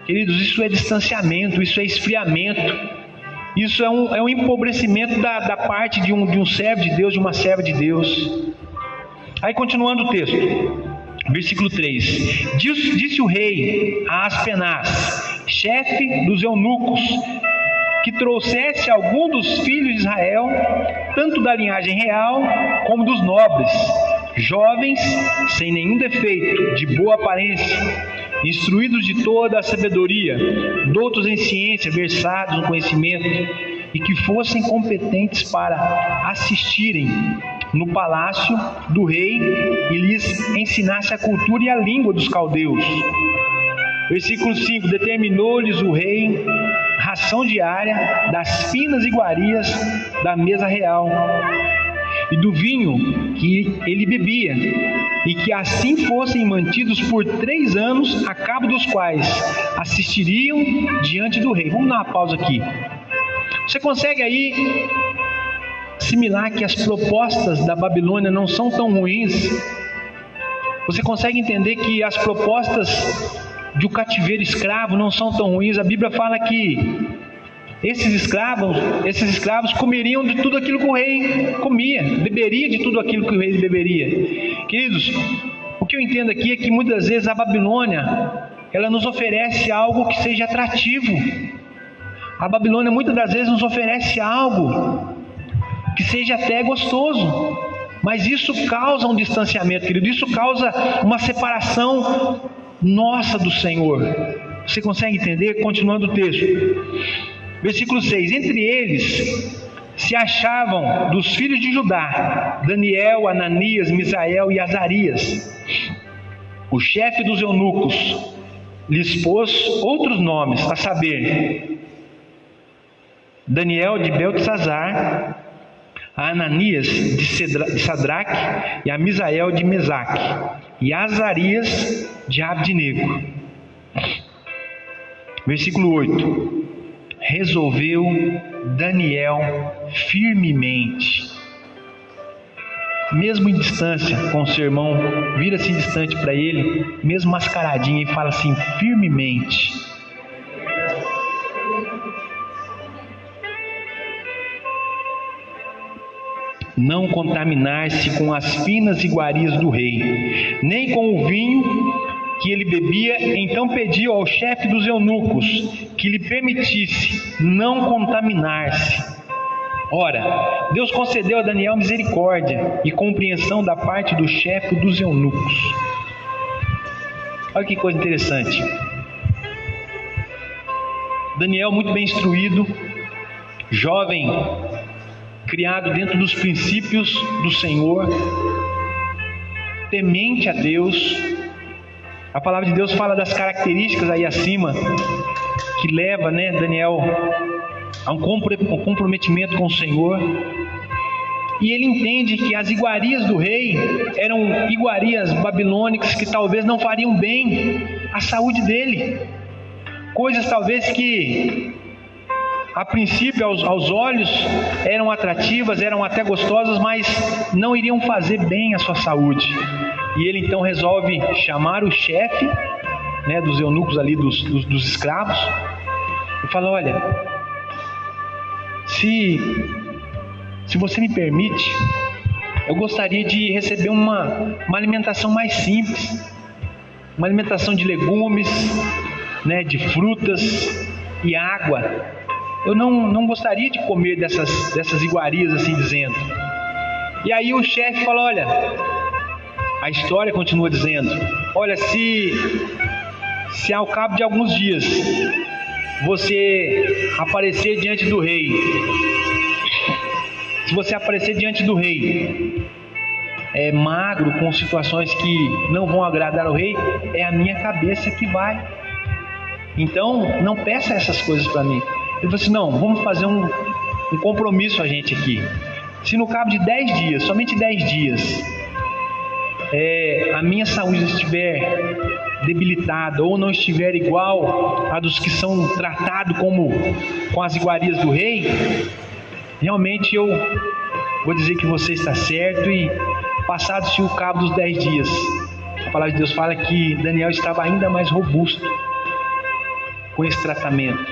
Queridos, isso é distanciamento, isso é esfriamento, isso é um empobrecimento da parte de um servo de Deus, de uma serva de Deus. Aí continuando o texto, versículo 3: Disse o rei a Aspenaz, chefe dos eunucos, que trouxesse algum dos filhos de Israel, tanto da linhagem real como dos nobres, jovens, sem nenhum defeito, de boa aparência, instruídos de toda a sabedoria, doutos em ciência, versados no conhecimento, e que fossem competentes para assistirem no palácio do rei e lhes ensinasse a cultura e a língua dos caldeus. Versículo 5: Determinou-lhes o rei ração diária das finas iguarias da mesa real, e do vinho que ele bebia, e que assim fossem mantidos por 3 anos, a cabo dos quais assistiriam diante do rei. Vamos dar uma pausa aqui. Você consegue aí assimilar que as propostas da Babilônia não são tão ruins? Você consegue entender que as propostas de um cativeiro escravo não são tão ruins? A Bíblia fala que esses escravos comeriam de tudo aquilo que o rei comia, beberia de tudo aquilo que o rei beberia. Queridos, o que eu entendo aqui é que muitas vezes a Babilônia, ela nos oferece algo que seja atrativo. A Babilônia muitas das vezes nos oferece algo que seja até gostoso, mas isso causa um distanciamento, querido. Isso causa uma separação nossa do Senhor. Você consegue entender? Continuando o texto. Versículo 6. Entre eles se achavam dos filhos de Judá Daniel, Ananias, Misael e Azarias. O chefe dos eunucos lhes pôs outros nomes, a saber, Daniel de Beltesazar, a Ananias de Sadraque e a Misael de Mesaque e Azarias de Abdinego. Versículo 8. Resolveu Daniel firmemente, mesmo em distância com o seu irmão, vira-se distante para ele, mesmo mascaradinho, e fala assim, firmemente. Não contaminar-se com as finas iguarias do rei, nem com o vinho que ele bebia. Então pediu ao chefe dos eunucos que lhe permitisse não contaminar-se. Ora, Deus concedeu a Daniel misericórdia e compreensão da parte do chefe dos eunucos. Olha que coisa interessante. Daniel, muito bem instruído, jovem, criado dentro dos princípios do Senhor, temente a Deus. A palavra de Deus fala das características aí acima que leva, Daniel a um comprometimento com o Senhor. E ele entende que as iguarias do rei eram iguarias babilônicas que talvez não fariam bem à saúde dele. Coisas talvez que a princípio aos olhos eram atrativas, eram até gostosas, mas não iriam fazer bem à sua saúde. E ele então resolve chamar o chefe, dos eunucos ali, dos escravos, e fala, olha, se você me permite, eu gostaria de receber uma alimentação mais simples, uma alimentação de legumes, de frutas e água. Eu não gostaria de comer dessas iguarias, assim dizendo. E aí o chefe fala, olha, a história continua dizendo, olha, se ao cabo de alguns dias você aparecer diante do rei, magro, com situações que não vão agradar ao rei, é a minha cabeça que vai. Então, não peça essas coisas para mim. Ele falou assim, não, vamos fazer um compromisso a gente aqui. Se no cabo de 10 dias, somente 10 dias, a minha saúde estiver debilitada ou não estiver igual a dos que são tratados com as iguarias do rei, realmente eu vou dizer que você está certo. E passados-se o cabo dos 10 dias, a palavra de Deus fala que Daniel estava ainda mais robusto com esse tratamento.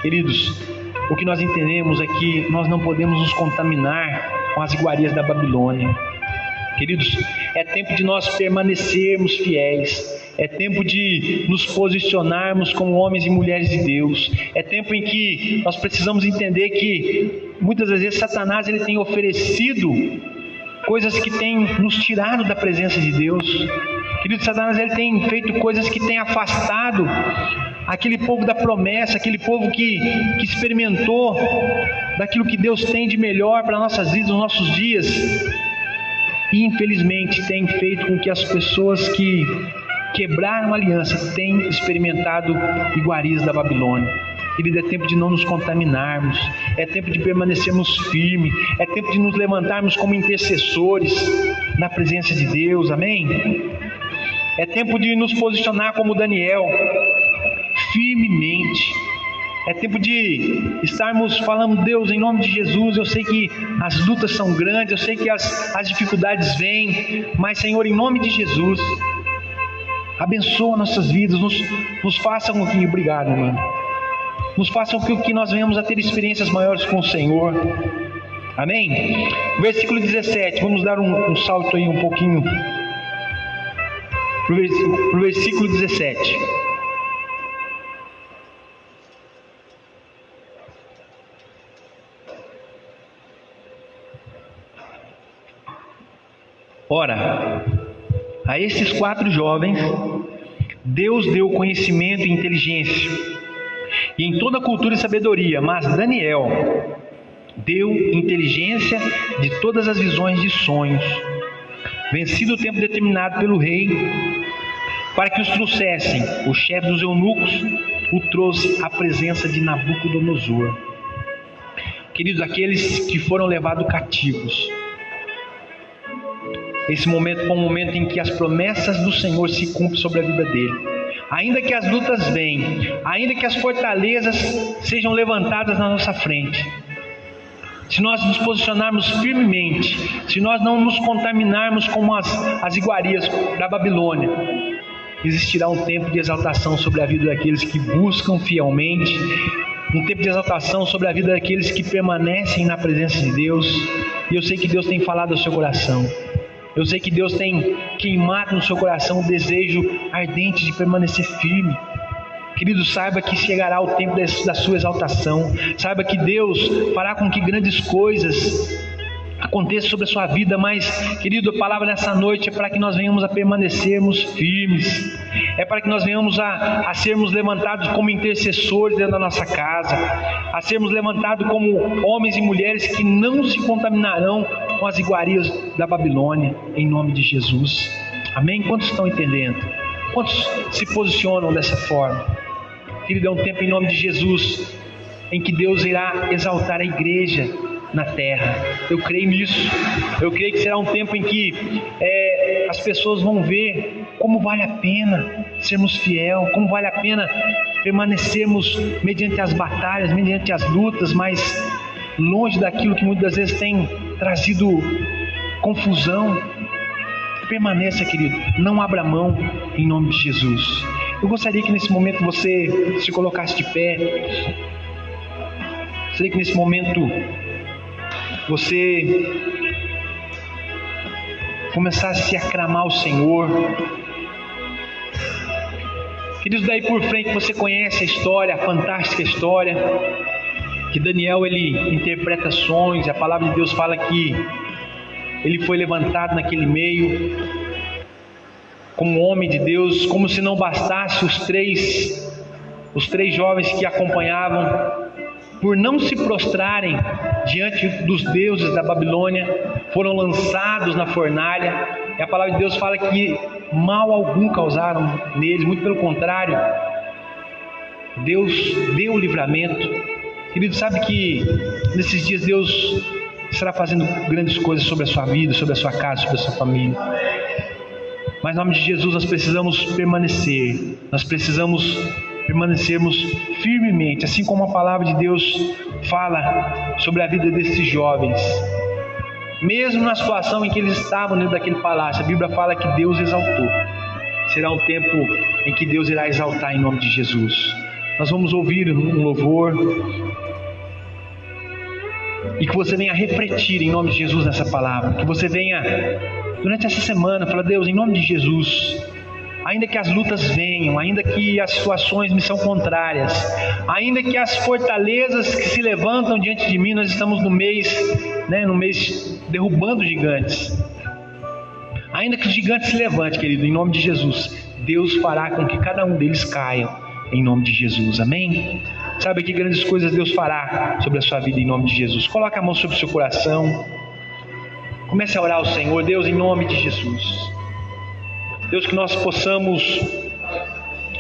Queridos, o que nós entendemos é que nós não podemos nos contaminar com as iguarias da Babilônia. Queridos, é tempo de nós permanecermos fiéis, é tempo de nos posicionarmos como homens e mulheres de Deus, é tempo em que nós precisamos entender que muitas vezes Satanás ele tem oferecido coisas que têm nos tirado da presença de Deus. Querido, Satanás ele tem feito coisas que têm afastado aquele povo da promessa, aquele povo que experimentou daquilo que Deus tem de melhor para nossas vidas, nos nossos dias. E infelizmente tem feito com que as pessoas que quebraram a aliança tenham experimentado iguarias da Babilônia. Querido, é tempo de não nos contaminarmos, é tempo de permanecermos firmes, é tempo de nos levantarmos como intercessores na presença de Deus, amém? É tempo de nos posicionar como Daniel, firmemente. É tempo de estarmos falando, Deus, em nome de Jesus, eu sei que as lutas são grandes, eu sei que as dificuldades vêm, mas Senhor, em nome de Jesus, abençoa nossas vidas, nos faça com que, obrigado, mano, nos façam com que nós venhamos a ter experiências maiores com o Senhor, amém? Versículo 17, vamos dar um salto aí um pouquinho, para o versículo 17. Ora, a esses 4 jovens, Deus deu conhecimento e inteligência, e em toda cultura e sabedoria, mas Daniel deu inteligência de todas as visões de sonhos. Vencido o tempo determinado pelo rei, para que os trouxessem, o chefe dos eunucos o trouxe à presença de Nabucodonosor. Queridos, aqueles que foram levados cativos, esse momento foi um momento em que as promessas do Senhor se cumprem sobre a vida dele. Ainda que as lutas venham, ainda que as fortalezas sejam levantadas na nossa frente, se nós nos posicionarmos firmemente, se nós não nos contaminarmos com as iguarias da Babilônia, existirá um tempo de exaltação sobre a vida daqueles que buscam fielmente, um tempo de exaltação sobre a vida daqueles que permanecem na presença de Deus. E eu sei que Deus tem falado ao seu coração, eu sei que Deus tem queimado no seu coração o desejo ardente de permanecer firme. Querido, saiba que chegará o tempo da sua exaltação. Saiba que Deus fará com que grandes coisas aconteçam sobre a sua vida. Mas, querido, a palavra nessa noite é para que nós venhamos a permanecermos firmes. É para que nós venhamos a sermos levantados como intercessores dentro da nossa casa. A sermos levantados como homens e mulheres que não se contaminarão com as iguarias da Babilônia, em nome de Jesus. Amém? Quantos estão entendendo? Quantos se posicionam dessa forma? Querido, é um tempo em nome de Jesus em que Deus irá exaltar a igreja na terra. Eu creio nisso. Eu creio que será um tempo em que as pessoas vão ver como vale a pena sermos fiel, como vale a pena permanecermos mediante as batalhas, mediante as lutas, mas longe daquilo que muitas vezes tem trazido confusão. Permaneça, querido, não abra mão, em nome de Jesus. Eu gostaria que nesse momento você se colocasse de pé. Gostaria que nesse momento você começasse a clamar ao Senhor. Queridos, daí por frente você conhece a história, a fantástica história que Daniel ele interpreta sonhos. A palavra de Deus fala que ele foi levantado naquele meio como homem de Deus, como se não bastasse os três jovens que acompanhavam, por não se prostrarem diante dos deuses da Babilônia, foram lançados na fornalha. E a palavra de Deus fala que mal algum causaram neles, muito pelo contrário, Deus deu o livramento. Querido, sabe que nesses dias Deus estará fazendo grandes coisas sobre a sua vida, sobre a sua casa, sobre a sua família. Mas em nome de Jesus nós precisamos permanecer, nós precisamos permanecermos firmemente, assim como a palavra de Deus fala sobre a vida desses jovens. Mesmo na situação em que eles estavam dentro daquele palácio, a Bíblia fala que Deus exaltou. Será um tempo em que Deus irá exaltar em nome de Jesus. Nós vamos ouvir um louvor, e que você venha refletir em nome de Jesus nessa palavra, que você venha durante essa semana falar: Deus, em nome de Jesus, ainda que as lutas venham, ainda que as situações me são contrárias, ainda que as fortalezas que se levantam diante de mim, nós estamos no mês derrubando gigantes, ainda que os gigantes se levantem, querido, em nome de Jesus, Deus fará com que cada um deles caia, em nome de Jesus, amém? Sabe que grandes coisas Deus fará sobre a sua vida em nome de Jesus. Coloque a mão sobre o seu coração, comece a orar ao Senhor. Deus, em nome de Jesus, Deus, que nós possamos,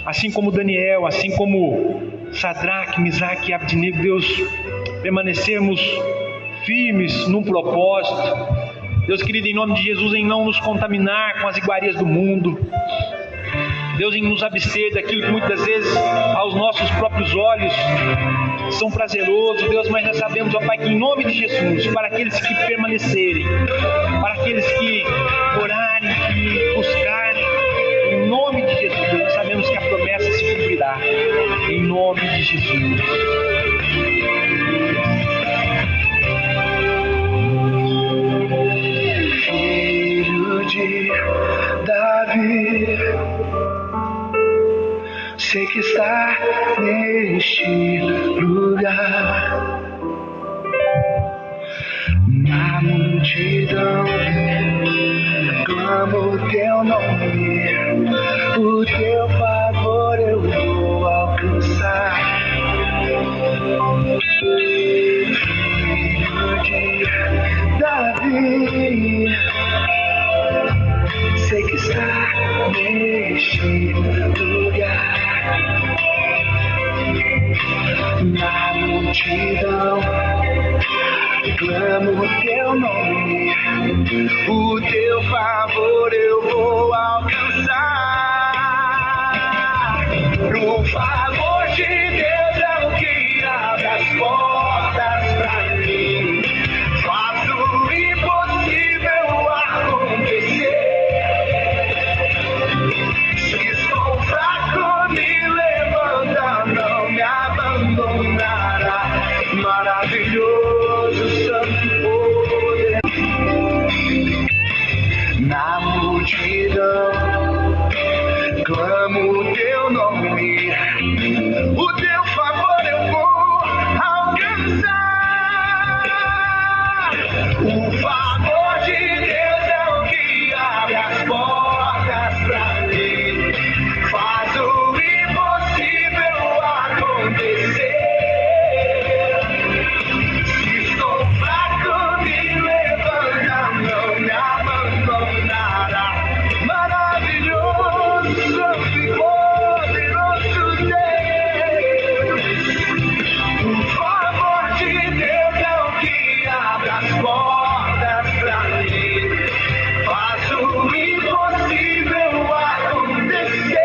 assim como Daniel, assim como Sadraque, Misaque e Abdinego, Deus, permanecermos firmes num propósito. Deus querido, em nome de Jesus, em não nos contaminar com as iguarias do mundo. Deus, em nos abster daquilo que muitas vezes aos nossos próprios olhos são prazerosos, Deus, mas nós sabemos, ó Pai, que em nome de Jesus, para aqueles que permanecerem, para aqueles que orarem, que buscarem, em nome de Jesus, Deus, nós sabemos que a promessa se cumprirá, em nome de Jesus. Filho de Davi, sei que está neste lugar. Na multidão clamo o teu nome, o teu favor eu vou alcançar. Filho de Davi, sei que está neste lugar. Na multidão clamo o teu nome, o teu favor eu vou alcançar. O favor de Deus é o que abre as portas pra mim, faz o impossível acontecer. Se estou fraco, me levanta, não me abandonará. Maravilhoso, santo poder. Na multidão clamo o teu nome, o teu favor eu vou alcançar. O favor de Deus é o que abre as portas pra mim, faz o impossível acontecer. Se estou fraco, me levanta, não me abandonará. Maravilhoso, santo e poderoso Deus. O favor de Deus é o que abre as portas pra mim, faz o impossível acontecer.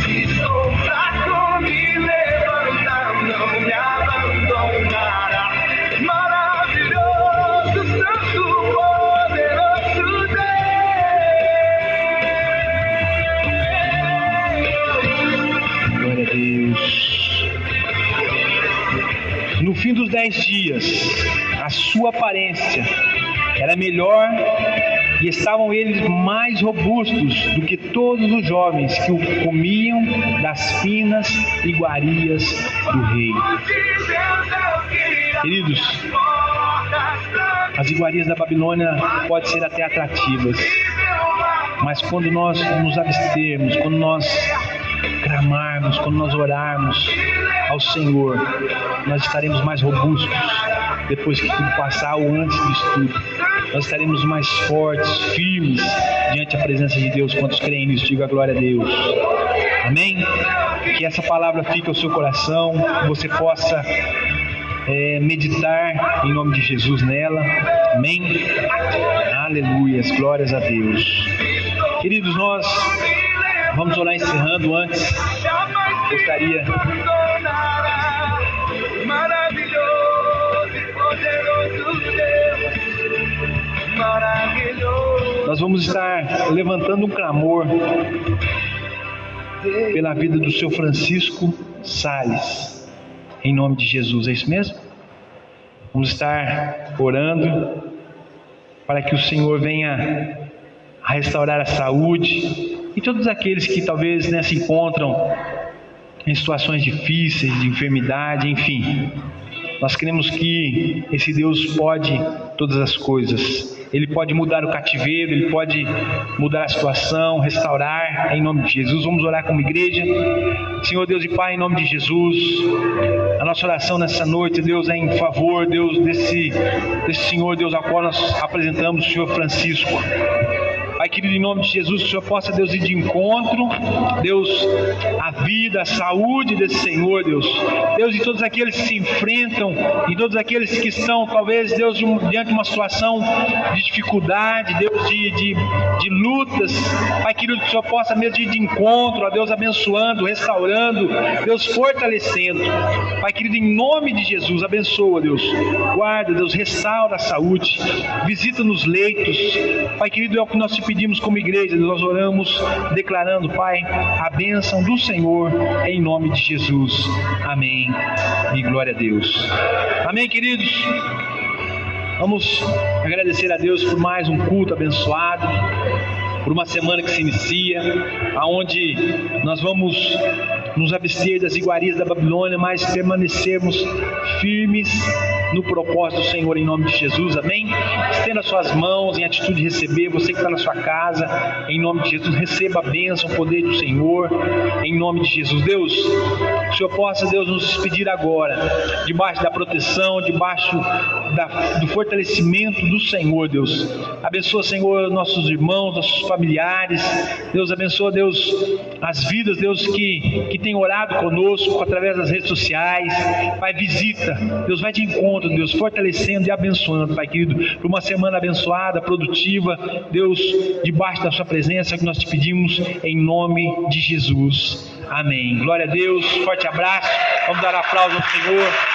Se estou fraco, me levanta, não me abandonará. Maravilhoso, santo, poderoso Deus. Glória a Deus. No fim dos 10 dias, a sua aparência era melhor e estavam eles mais robustos do que todos os jovens que o comiam das finas iguarias do rei. Queridos, as iguarias da Babilônia podem ser até atrativas, mas quando nós nos abstermos, quando nós clamarmos, quando nós orarmos ao Senhor, nós estaremos mais robustos depois que tudo passar ou antes disso tudo. Nós estaremos mais fortes, firmes diante da presença de Deus. Quantos creem nisso, diga glória a Deus. Amém? Que essa palavra fique ao seu coração, que você possa meditar em nome de Jesus nela. Amém? Aleluias, glórias a Deus. Queridos, nós vamos orar encerrando. Antes, gostaria nós vamos estar levantando um clamor pela vida do seu Francisco Salles, em nome de Jesus. É isso mesmo? Vamos estar orando para que o Senhor venha a restaurar a saúde e todos aqueles que talvez se encontram em situações difíceis, de enfermidade, enfim. Nós cremos que esse Deus pode todas as coisas. Ele pode mudar o cativeiro, Ele pode mudar a situação, restaurar, em nome de Jesus. Vamos orar como igreja. Senhor Deus e Pai, em nome de Jesus, a nossa oração nessa noite, Deus, é em favor, Deus, desse Senhor, Deus, ao qual nós apresentamos o Senhor Francisco. Pai querido, em nome de Jesus, que o Senhor possa, Deus, ir de encontro, Deus, a vida, a saúde desse Senhor, Deus. Deus, e todos aqueles que se enfrentam, e todos aqueles que estão, talvez, Deus, diante de uma situação de dificuldade, Deus, de lutas, Pai querido, que o Senhor possa mesmo ir de encontro, a Deus, abençoando, restaurando, Deus, fortalecendo. Pai querido, em nome de Jesus, abençoa, Deus, guarda, Deus, restaura a saúde, visita nos leitos. Pai querido, é o que nós te pedimos como igreja. Nós oramos declarando, Pai, a bênção do Senhor em nome de Jesus. Amém e glória a Deus. Amém, queridos. Vamos agradecer a Deus por mais um culto abençoado, por uma semana que se inicia, aonde nós vamos nos abster das iguarias da Babilônia, mas permanecermos firmes no propósito do Senhor em nome de Jesus, amém? Estenda suas mãos em atitude de receber. Você que está na sua casa, em nome de Jesus, receba a bênção, o poder do Senhor, em nome de Jesus. Deus, que o Senhor possa, Deus, nos despedir agora, debaixo da proteção, debaixo do fortalecimento do Senhor, Deus. Abençoa, Senhor, nossos irmãos, nossos familiares. Deus, abençoa, Deus, as vidas, Deus, que tem orado conosco através das redes sociais. Pai, visita, Deus, vai de encontro, Deus, fortalecendo e abençoando, Pai querido, por uma semana abençoada, produtiva, Deus, debaixo da sua presença, que nós te pedimos em nome de Jesus. Amém. Glória a Deus, forte abraço, vamos dar aplauso ao Senhor.